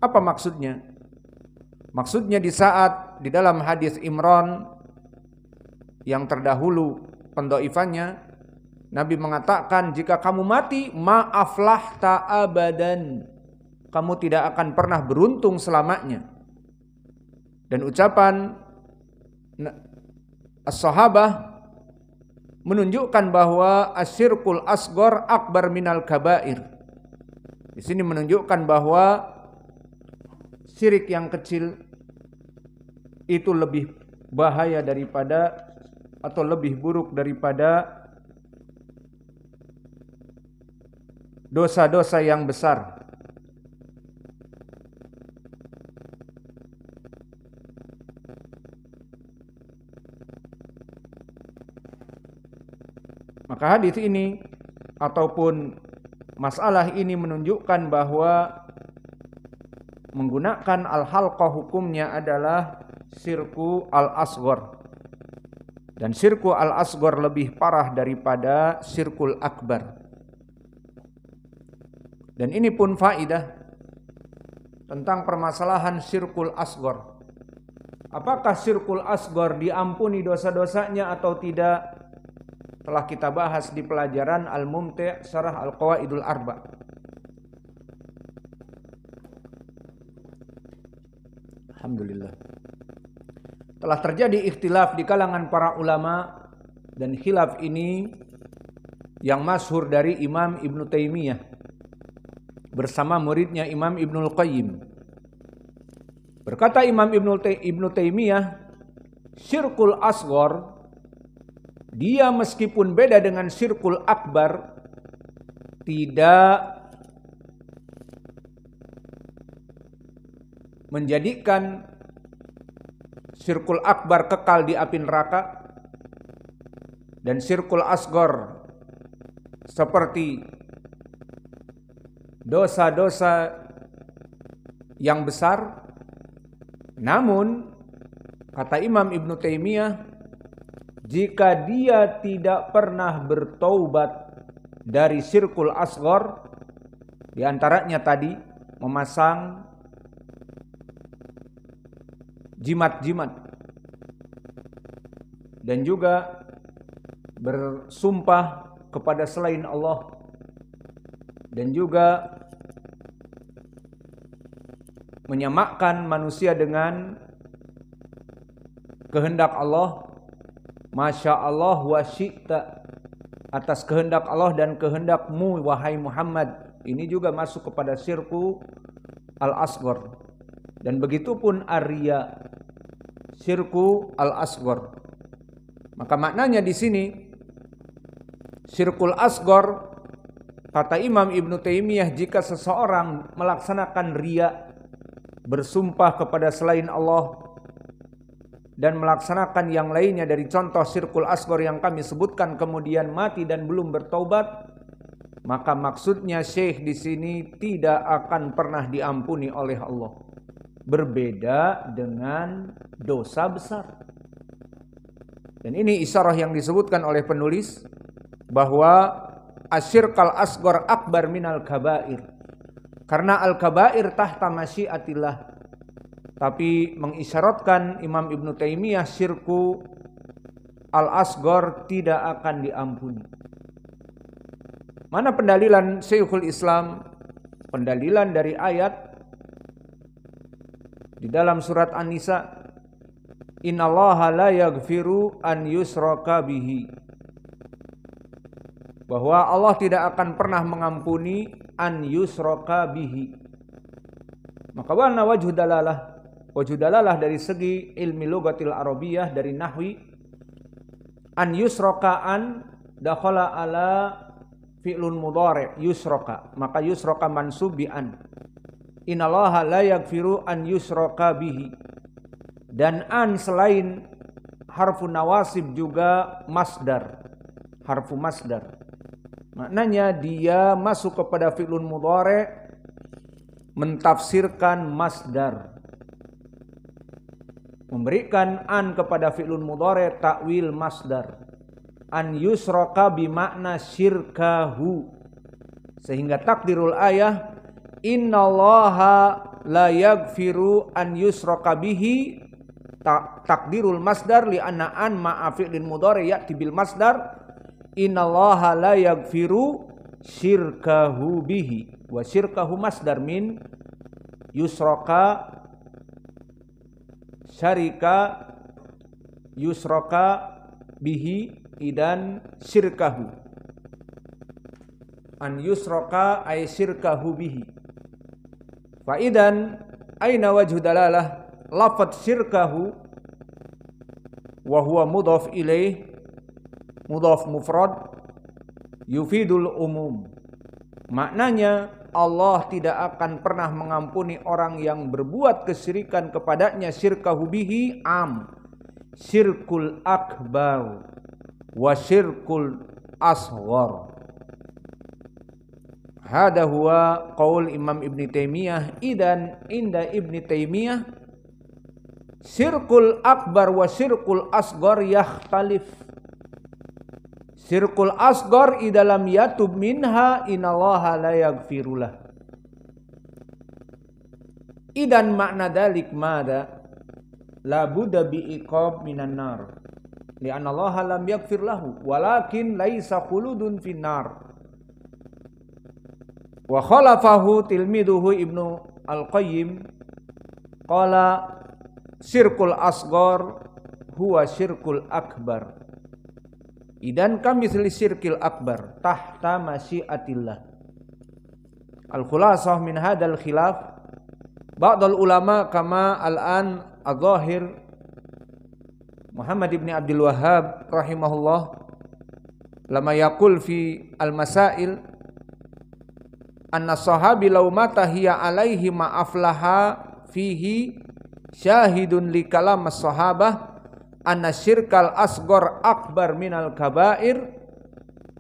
Apa maksudnya? Maksudnya di saat di dalam hadis Imran yang terdahulu pendhaifannya, Nabi mengatakan jika kamu mati ma'aflahta abadan, kamu tidak akan pernah beruntung selamanya. Dan ucapan as-sahabah menunjukkan bahwa asyirkul asghar akbar minal kabair. Di sini menunjukkan bahwa syirik yang kecil itu lebih bahaya daripada atau lebih buruk daripada dosa-dosa yang besar. Maka hadis ini ataupun masalah ini menunjukkan bahwa menggunakan al-halqah hukumnya adalah syirku al-asghar. Dan syirku al-asghar lebih parah daripada syirkul akbar. Dan ini pun faidah tentang permasalahan syirkul asghar. Apakah syirkul asghar diampuni dosa-dosanya atau tidak? Telah kita bahas di pelajaran Al-Mumti' Syarah Al-Qawaidul Arba'. Alhamdulillah. Telah terjadi ikhtilaf di kalangan para ulama, dan khilaf ini yang masyhur dari Imam Ibnu Taimiyah bersama muridnya Imam Ibnul Qayyim. Berkata Imam Ibnu Taimiyah, syirkul asghar dia meskipun beda dengan syirkul akbar, tidak menjadikan syirkul akbar kekal di api neraka, dan syirkul asghar seperti dosa-dosa yang besar. Namun kata Imam Ibnu Taimiyah, jika dia tidak pernah bertaubat dari syirkul asghar, di antaranya tadi memasang jimat-jimat dan juga bersumpah kepada selain Allah, dan juga menyamakan manusia dengan kehendak Allah, Masya Allah wa syi'ta, atas kehendak Allah dan kehendakmu wahai Muhammad. Ini juga masuk kepada syirku al-asghar. Dan begitu pun ar-riya, syirku al-asghar. Maka maknanya di sini syirkul asghar, kata Imam Ibnu Taimiyah, jika seseorang melaksanakan riya, bersumpah kepada selain Allah, dan melaksanakan yang lainnya dari contoh syirkul asghar yang kami sebutkan, kemudian mati dan belum bertaubat, maka maksudnya Syekh di sini tidak akan pernah diampuni oleh Allah. Berbeda dengan dosa besar. Dan ini isyarah yang disebutkan oleh penulis bahwa asyirkal asghar akbar minal kabair. Karena al-kabair tahta masyiatillah. Tapi mengisyaratkan Imam Ibnu Taimiyah syirku al-asghar tidak akan diampuni. Mana pendalilan Syekhul Islam? Pendalilan dari ayat di dalam surat An-Nisa, innallaha la yaghfiru an yushraka bihi, bahwa Allah tidak akan pernah mengampuni an yushraka bihi. Maka wana wajhu dalalah, wajhu dalalah dari segi ilmi lugatil arabiyah, dari nahwi, an yusroka an dakhala ala fi'lun mudhari' yusroka, maka yusroka mansub bi an. Innallaha la yaghfiru an yusroka bihi. Dan an selain harfu nawasib juga masdar, harfu masdar. Maknanya dia masuk kepada fi'lun mudhari' mentafsirkan masdar, memberikan an kepada fi'lun mudhari' takwil masdar. An yusraka bimakna syirkahu, sehingga takdirul ayah innallaha la yaghfiru an yusraka bihi, takdirul masdar li anna an ma'afilin mudhari ya'ti bil masdar, innallaha la yaghfiru syirkahu bihi, wa syirkahu masdar min yusraka syarika yusraka bihi idan syirkahu, an yusraka ay syirkahu bihi. Fa idan aina wajhu dalalah lafadz syirkahu wa huwa mudhaf ilaih mudhaf mufrad yufidul umum. Maknanya Allah tidak akan pernah mengampuni orang yang berbuat kesyirikan kepadanya, syirkahu bihi am, syirkul akbar wa syirkul asghar. Hada huwa qaul Imam Ibn Taimiyah. Idan inda Ibn Taimiyah syirkul akbar wa syirkul asghar yakhtalif. Syirkul asghar idalam yatub minha innallaha la yaghfirulah. Idan makna dalik mada la budda bi iqab minan nar li'anna Allah lam yaghfir lahu walakin laisa khuludun finnar. Wa khalafahu tilmiduhu Ibnu Al-Qayyim qala syirkul asghar huwa syirkul akbar. Idan kamitsli syirkil akbar tahta masyiatillah. Al-khulasah min hadal khilaf ba'dal ulama kama al-an al-zahir Muhammad ibn Abdul Wahhab rahimahullah lama yaqul fi al-masail anna sahabi law mata hiya alaihi ma aflaha fihi syahidun li kalam as-sahabah anna syirkal asghar akbar minal kabair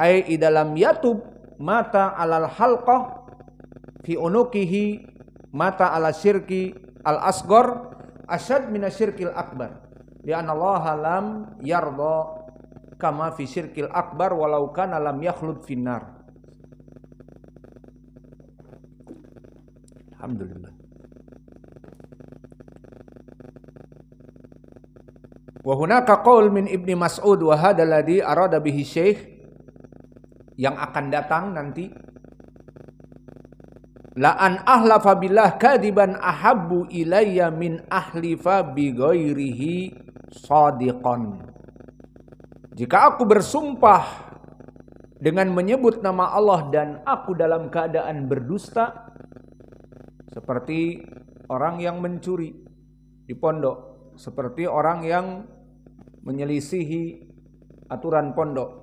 ay idalam yatub mata alal halqah fi unukihi mata ala syirki al asghar asyad minasyirkil akbar li'anna Allah lam yarda kama fi syirkil akbar walau kana lam yakhlud finnar. Alhamdulillah. Wa hunaka qaul min Ibni Mas'ud wa hadha alladhi arada bihi syekh, yang akan datang nanti, la an ahlafa billah kadiban ahabbu ilayya min ahlifa bi ghairihi shadiqan. Jika aku bersumpah dengan menyebut nama Allah dan aku dalam keadaan berdusta, seperti orang yang mencuri di pondok, seperti orang yang menyelisihi aturan pondok.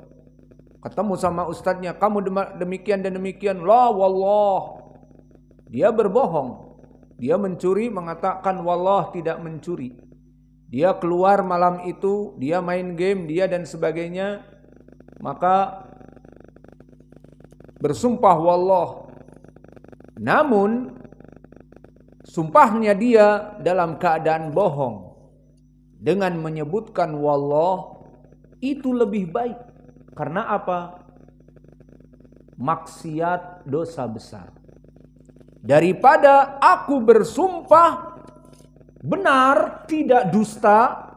Ketemu sama ustadznya, kamu demikian dan demikian. La wallah. Dia berbohong. Dia mencuri, mengatakan wallah tidak mencuri. Dia keluar malam itu, dia main game, dia dan sebagainya. Maka bersumpah wallah. Namun sumpahnya dia dalam keadaan bohong. Dengan menyebutkan wallah itu lebih baik. Karena apa? Maksiat dosa besar. Daripada aku bersumpah benar tidak dusta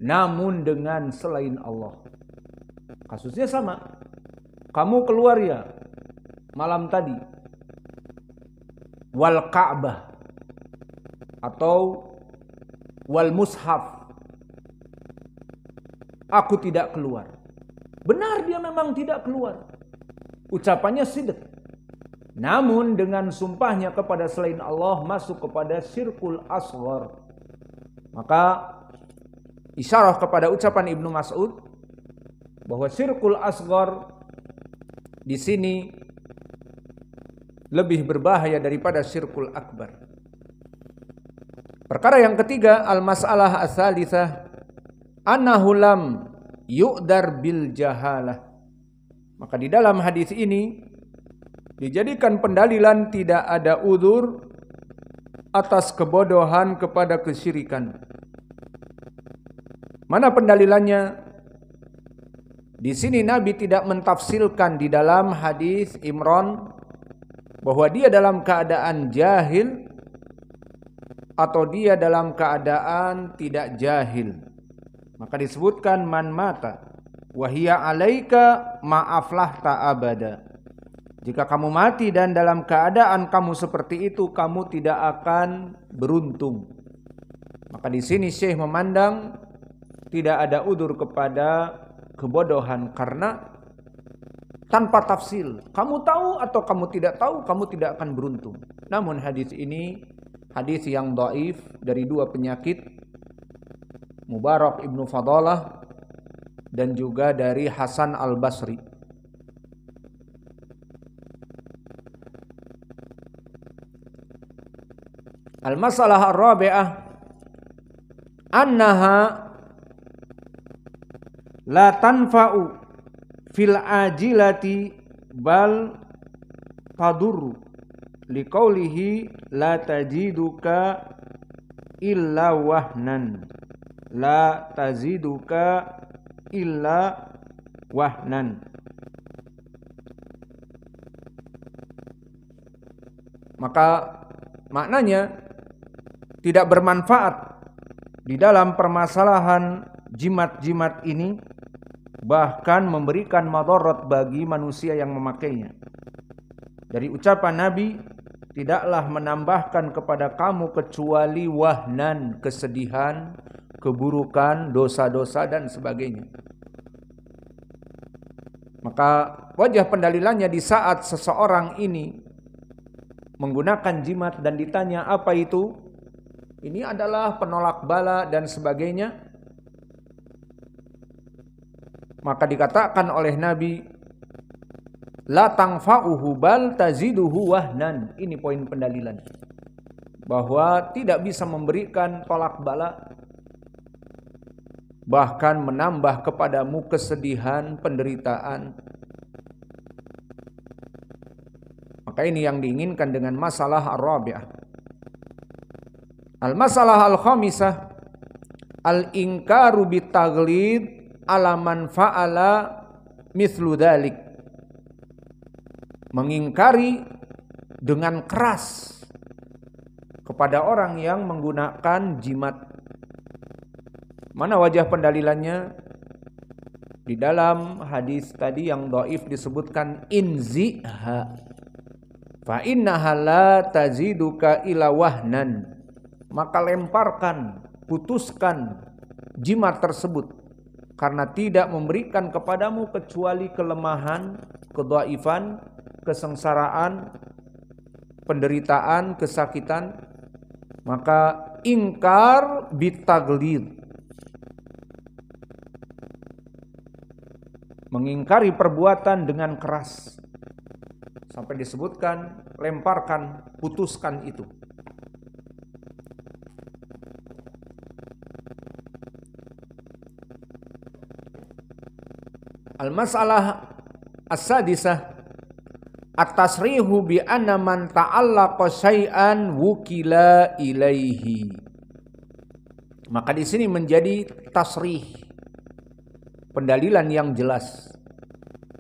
namun dengan selain Allah. Kasusnya sama. Kamu keluar ya malam tadi wal Ka'bah atau wal mushaf, aku tidak keluar. Benar dia memang tidak keluar. Ucapannya sidq. Namun dengan sumpahnya kepada selain Allah masuk kepada syirkul asghar. Maka isyarah kepada ucapan Ibnu Mas'ud bahwa syirkul asghar di sini lebih berbahaya daripada syirkul akbar. Perkara yang ketiga, al-mas'alah as-salitsah annahu lam yu'dar bil jahalah. Maka di dalam hadis ini dijadikan pendalilan tidak ada udzur atas kebodohan kepada kesyirikan. Mana pendalilannya? Di sini Nabi tidak mentafsilkan di dalam hadis Imran bahwa dia dalam keadaan jahil atau dia dalam keadaan tidak jahil. Maka disebutkan man mata wahia alaika ma'aflah ta'abada. Jika kamu mati dan dalam keadaan kamu seperti itu, kamu tidak akan beruntung. Maka di sini Syekh memandang tidak ada udzur kepada kebodohan karena tanpa tafsil. Kamu tahu atau kamu tidak tahu, kamu tidak akan beruntung. Namun hadis ini hadis yang dhaif dari dua penyakit, Mubarak ibnu Fadalah dan juga dari Hasan al-Basri. Al-masalah ar-rabi'ah annaha la tanfa'u fil ajilati bal tadurru liqaulihi la tajiduka illa wahnan, la taziduka illa wahnan. Maka maknanya tidak bermanfaat di dalam permasalahan jimat-jimat ini, bahkan memberikan madarat bagi manusia yang memakainya. Dari ucapan Nabi, tidaklah menambahkan kepada kamu kecuali wahnan, kesedihan, keburukan, dosa-dosa dan sebagainya. Maka wajah pendalilannya di saat seseorang ini menggunakan jimat dan ditanya apa itu, ini adalah penolak bala dan sebagainya, maka dikatakan oleh Nabi, la tangfa'uhu bal taziduhu wahnan. Ini poin pendalilan, bahwa tidak bisa memberikan tolak bala, bahkan menambah kepadamu kesedihan, penderitaan. Maka ini yang diinginkan dengan masalah ar-rabi'ah. Al-masalah al-khamisah al-inkaru bitaglid ala man fa'ala mithlu dhalik. Mengingkari dengan keras kepada orang yang menggunakan jimat. Mana wajah pendalilannya? Di dalam hadis tadi yang dhaif disebutkan inziha fa innaha la taziduka ila wahnan. Maka lemparkan, putuskan jimat tersebut, karena tidak memberikan kepadamu kecuali kelemahan, kedhaifan, kesengsaraan, penderitaan, kesakitan. Maka ingkar bitaglid, mengingkari perbuatan dengan keras, sampai disebutkan lemparkan, putuskan itu. Al-masalah as-sadisah at-tasrihu bi anna man ta'allaqa syai'an wukila ilaihi. Maka di sini menjadi tasrih, pendalilan yang jelas,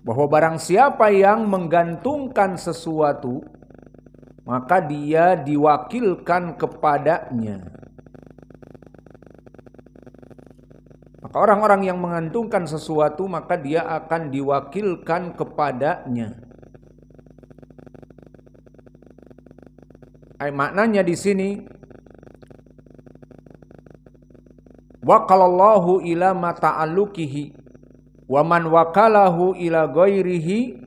bahwa barang siapa yang menggantungkan sesuatu, maka dia diwakilkan kepadanya. Maka orang-orang yang menggantungkan sesuatu, maka dia akan diwakilkan kepadanya. Maknanya di sini, waqalallahu ila ma ta'alluqihi wa man wakalahu ila ghairihi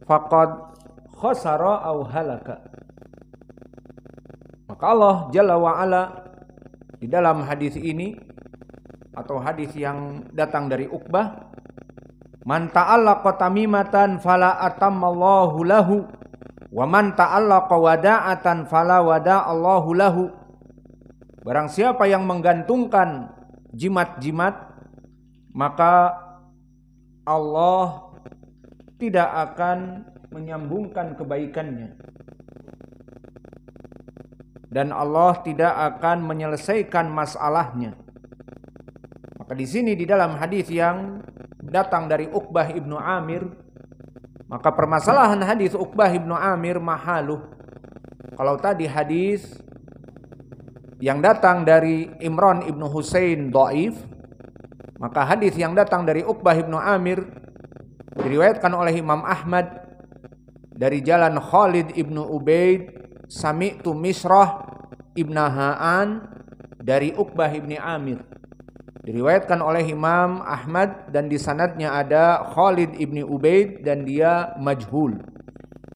faqad khasara aw halaka. Maka Allah Jalla wa Ala di dalam hadis ini, atau hadis yang datang dari Uqbah, man ta'allaqa tamimatan fala atammallahu lahu wa man ta'allaqa wada'atan fala wada'allahu lahu. Barang siapa yang menggantungkan jimat-jimat, maka Allah tidak akan menyambungkan kebaikannya, dan Allah tidak akan menyelesaikan masalahnya. Maka di sini di dalam hadis yang datang dari Uqbah ibnu Amir, Maka permasalahan hadis Uqbah ibnu Amir mahaluh. Kalau tadi hadis yang datang dari Imran ibnu Husain dhaif, maka hadis yang datang dari Uqbah ibnu Amir diriwayatkan oleh Imam Ahmad dari jalan Khalid ibnu Ubaid sami'tu Misrah ibnu Ha'an dari Uqbah ibnu Amir. Diriwayatkan oleh Imam Ahmad dan di sanadnya ada Khalid ibni Ubaid dan dia majhul.